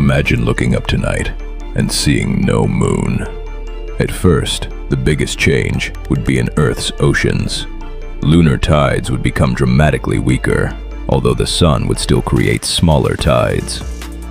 Imagine looking up tonight and seeing no moon. At first, the biggest change would be in Earth's oceans. Lunar tides would become dramatically weaker, although the sun would still create smaller tides.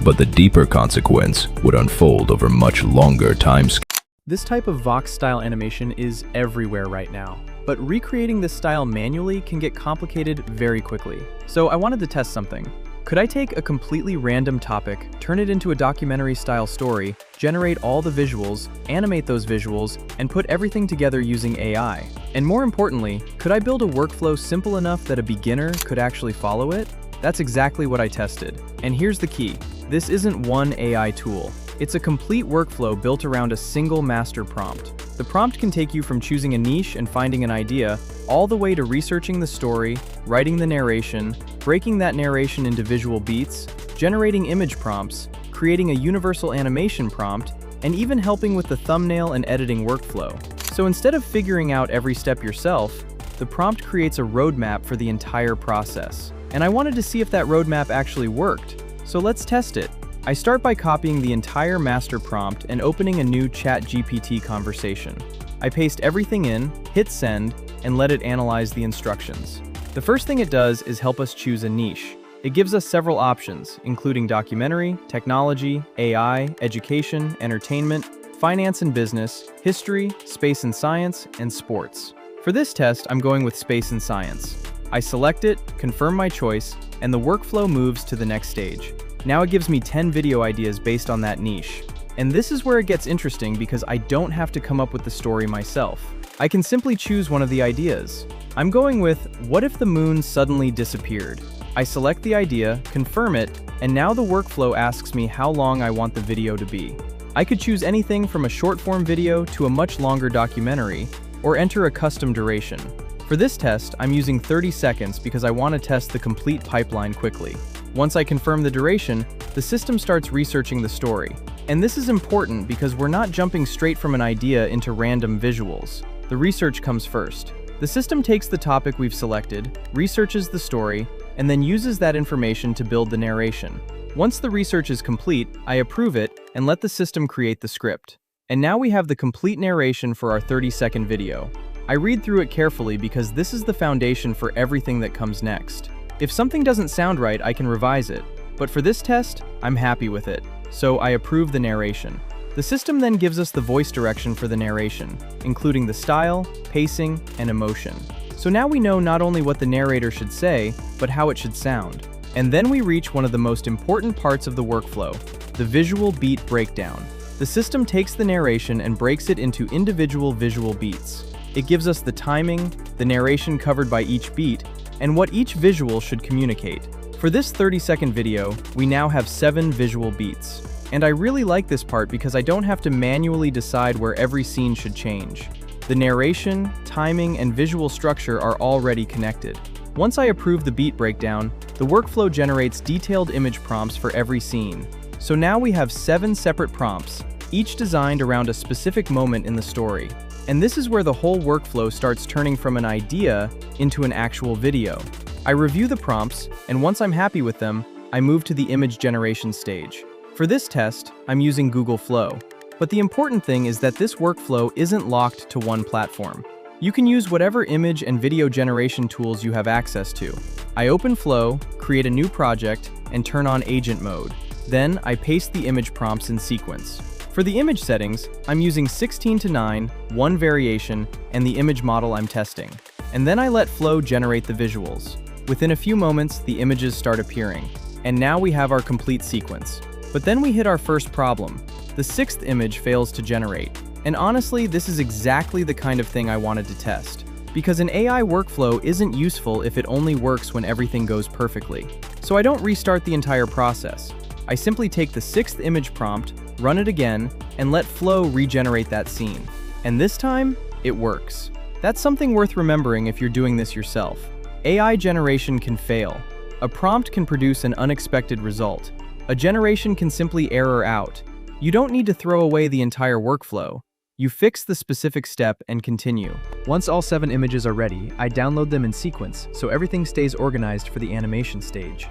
But the deeper consequence would unfold over much longer timescales. This type of Vox-style animation is everywhere right now, but recreating this style manually can get complicated very quickly. So I wanted to test something. Could I take a completely random topic, turn it into a documentary-style story, generate all the visuals, animate those visuals, and put everything together using AI? And more importantly, could I build a workflow simple enough that a beginner could actually follow it? That's exactly what I tested. And here's the key. This isn't one AI tool. It's a complete workflow built around a single master prompt. The prompt can take you from choosing a niche and finding an idea, all the way to researching the story, writing the narration, breaking that narration into visual beats, generating image prompts, creating a universal animation prompt, and even helping with the thumbnail and editing workflow. So instead of figuring out every step yourself, the prompt creates a roadmap for the entire process. And I wanted to see if that roadmap actually worked. So let's test it. I start by copying the entire master prompt and opening a new ChatGPT conversation. I paste everything in, hit send, and let it analyze the instructions. The first thing it does is help us choose a niche. It gives us several options, including documentary, technology, AI, education, entertainment, finance and business, history, space and science, and sports. For this test, I'm going with space and science. I select it, confirm my choice, and the workflow moves to the next stage. Now it gives me 10 video ideas based on that niche. And this is where it gets interesting because I don't have to come up with the story myself. I can simply choose one of the ideas. I'm going with, what if the moon suddenly disappeared? I select the idea, confirm it, and now the workflow asks me how long I want the video to be. I could choose anything from a short-form video to a much longer documentary, or enter a custom duration. For this test, I'm using 30 seconds because I want to test the complete pipeline quickly. Once I confirm the duration, the system starts researching the story. And this is important because we're not jumping straight from an idea into random visuals. The research comes first. The system takes the topic we've selected, researches the story, and then uses that information to build the narration. Once the research is complete, I approve it and let the system create the script. And now we have the complete narration for our 30-second video. I read through it carefully because this is the foundation for everything that comes next. If something doesn't sound right, I can revise it. But for this test, I'm happy with it, so I approve the narration. The system then gives us the voice direction for the narration, including the style, pacing, and emotion. So now we know not only what the narrator should say, but how it should sound. And then we reach one of the most important parts of the workflow, the visual beat breakdown. The system takes the narration and breaks it into individual visual beats. It gives us the timing, the narration covered by each beat, and what each visual should communicate. For this 30-second video, we now have 7 visual beats. And I really like this part because I don't have to manually decide where every scene should change. The narration, timing, and visual structure are already connected. Once I approve the beat breakdown, the workflow generates detailed image prompts for every scene. So now we have 7 separate prompts, each designed around a specific moment in the story. And this is where the whole workflow starts turning from an idea into an actual video. I review the prompts, and once I'm happy with them, I move to the image generation stage. For this test, I'm using Google Flow. But the important thing is that this workflow isn't locked to one platform. You can use whatever image and video generation tools you have access to. I open Flow, create a new project, and turn on agent mode. Then I paste the image prompts in sequence. For the image settings, I'm using 16:9, one variation, and the image model I'm testing. And then I let Flow generate the visuals. Within a few moments, the images start appearing. And now we have our complete sequence. But then we hit our first problem. The 6th image fails to generate. And honestly, this is exactly the kind of thing I wanted to test. Because an AI workflow isn't useful if it only works when everything goes perfectly. So I don't restart the entire process. I simply take the 6th image prompt, run it again, and let Flow regenerate that scene. And this time, it works. That's something worth remembering if you're doing this yourself. AI generation can fail. A prompt can produce an unexpected result. A generation can simply error out. You don't need to throw away the entire workflow. You fix the specific step and continue. Once all 7 images are ready, I download them in sequence so everything stays organized for the animation stage.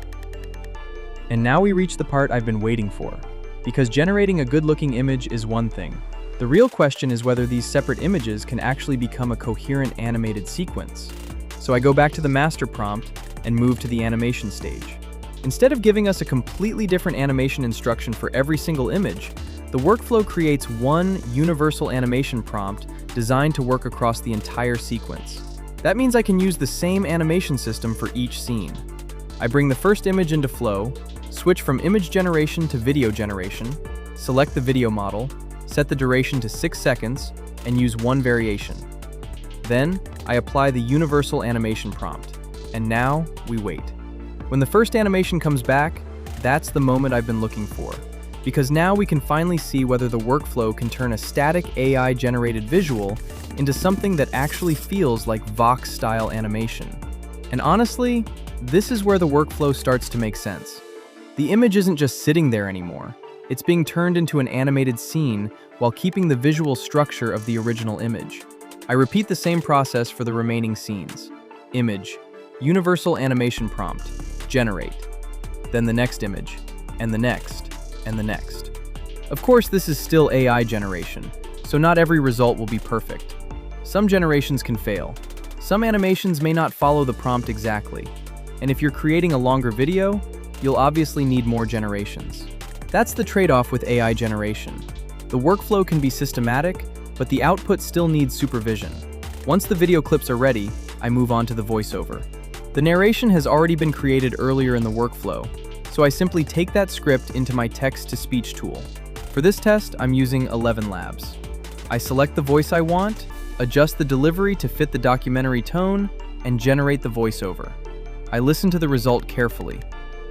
And now we reach the part I've been waiting for. because generating a good-looking image is one thing. The real question is whether these separate images can actually become a coherent animated sequence. So I go back to the master prompt and move to the animation stage. Instead of giving us a completely different animation instruction for every single image, the workflow creates one universal animation prompt designed to work across the entire sequence. That means I can use the same animation system for each scene. I bring the first image into Flow, switch from image generation to video generation, select the video model, set the duration to 6 seconds, and use one variation. Then, I apply the universal animation prompt, and now we wait. When the first animation comes back, that's the moment I've been looking for, because now we can finally see whether the workflow can turn a static AI-generated visual into something that actually feels like Vox-Style animation. And honestly, this is where the workflow starts to make sense. The image isn't just sitting there anymore. It's being turned into an animated scene while keeping the visual structure of the original image. I repeat the same process for the remaining scenes. Image, universal animation prompt, generate. Then the next image, and the next, and the next. Of course, this is still AI generation, so not every result will be perfect. Some generations can fail. Some animations may not follow the prompt exactly. And if you're creating a longer video, you'll obviously need more generations. That's the trade-off with AI generation. The workflow can be systematic, but the output still needs supervision. Once the video clips are ready, I move on to the voiceover. The narration has already been created earlier in the workflow, so I simply take that script into my text-to-speech tool. For this test, I'm using ElevenLabs. I select the voice I want, adjust the delivery to fit the documentary tone, and generate the voiceover. I listen to the result carefully,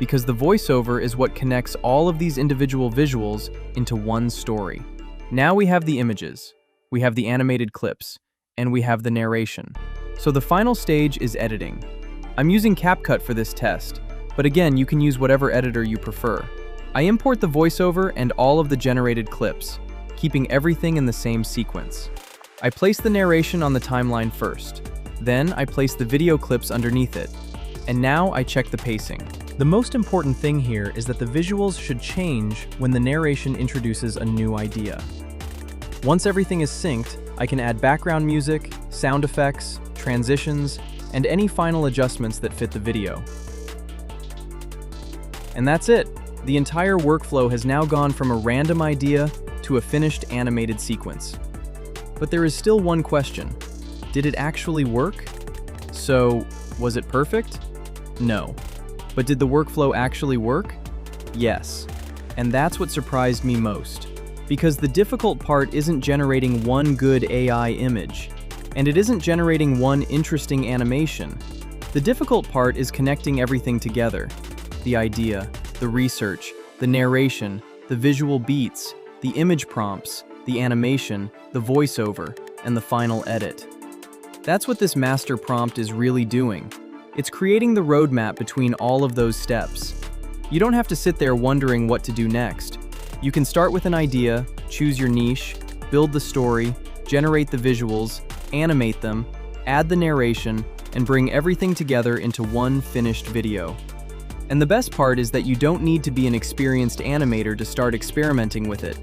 because the voiceover is what connects all of these individual visuals into one story. Now we have the images, we have the animated clips, and we have the narration. So the final stage is editing. I'm using CapCut for this test, but again, you can use whatever editor you prefer. I import the voiceover and all of the generated clips, keeping everything in the same sequence. I place the narration on the timeline first. Then I place the video clips underneath it. And now I check the pacing. The most important thing here is that the visuals should change when the narration introduces a new idea. Once everything is synced, I can add background music, sound effects, transitions, and any final adjustments that fit the video. And that's it. The entire workflow has now gone from a random idea to a finished animated sequence. But there is still one question. Did it actually work? So, was it perfect? No. But did the workflow actually work? Yes. And that's what surprised me most. Because the difficult part isn't generating one good AI image, and it isn't generating one interesting animation. The difficult part is connecting everything together. The idea, the research, the narration, the visual beats, the image prompts, the animation, the voiceover, and the final edit. That's what this master prompt is really doing. It's creating the roadmap between all of those steps. You don't have to sit there wondering what to do next. You can start with an idea, choose your niche, build the story, generate the visuals, animate them, add the narration, and bring everything together into one finished video. And the best part is that you don't need to be an experienced animator to start experimenting with it.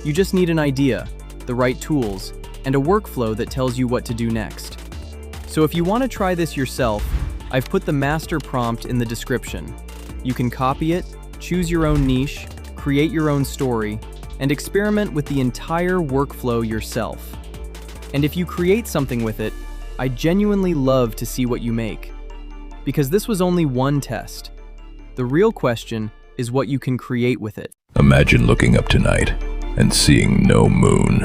You just need an idea, the right tools, and a workflow that tells you what to do next. So if you want to try this yourself, I've put the master prompt in the description. You can copy it, choose your own niche, create your own story, and experiment with the entire workflow yourself. And if you create something with it, I genuinely love to see what you make. Because this was only one test. The real question is what you can create with it. Imagine looking up tonight and seeing no moon.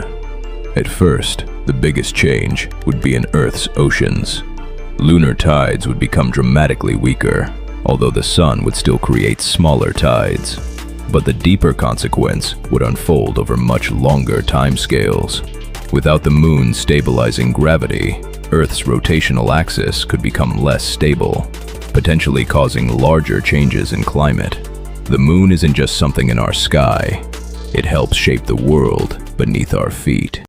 At first, the biggest change would be in Earth's oceans. Lunar tides would become dramatically weaker, although the sun would still create smaller tides. But the deeper consequence would unfold over much longer timescales. Without the moon stabilizing gravity, Earth's rotational axis could become less stable, potentially causing larger changes in climate. The moon isn't just something in our sky, it helps shape the world beneath our feet.